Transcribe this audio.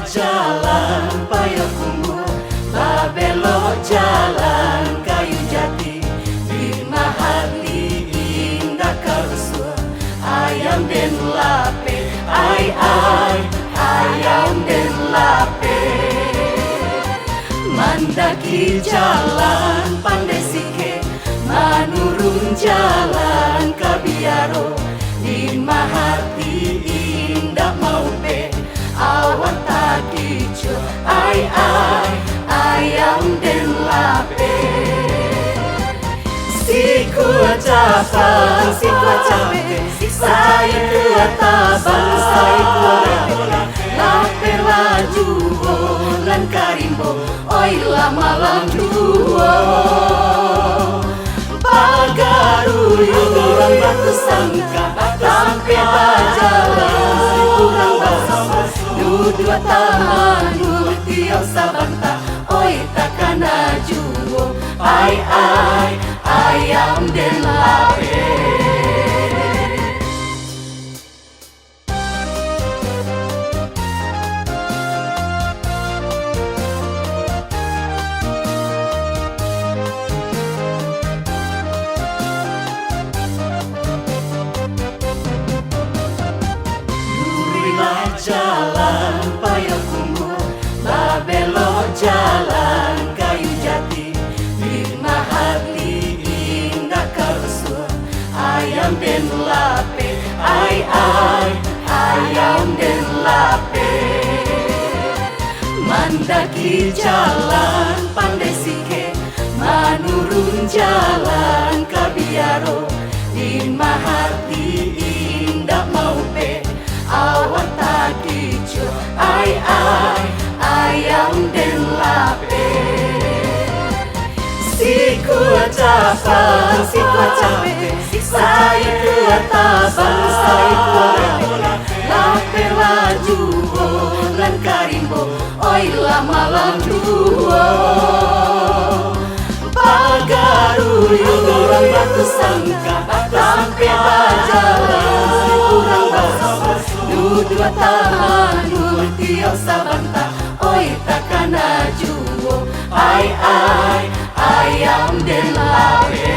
jalan Payakumbuh, babelok jalan kayu jati, di Mahatli indah karusua, ayam den lape, ai ayam den lape. Mandaki jalan Pandesike, manurun jalan Kabiaro, di Mahatli indah maupe, awan takicu, ai ayam den lape. Siku capang, saya tabang, saya lape laju lan karimbo, oi lama duo. Pagaruyu orang batu sangka, sampai bajalan kurang basah, dua tamanu tiap sabanta, oi takana juo, ai ayam den lape. Jalan Payakumbuh, babelok jalan kayu jati, di Mahatli indah karusua, ayam den lape, ai ayam den lape. Mandaki jalan Pandesike, manurun jalan Kabiaro, di Mahatli indah maupe, awan takicu, ai ayam den lape. Siku capang, saya tabang, saya lape laju lan karimbo, oi lama duo. Pagaruyu orang batu sangka, sampai bajalan kurang basah, dua tamanu tiap sabanta, oi takana juo, ai ayam den lape.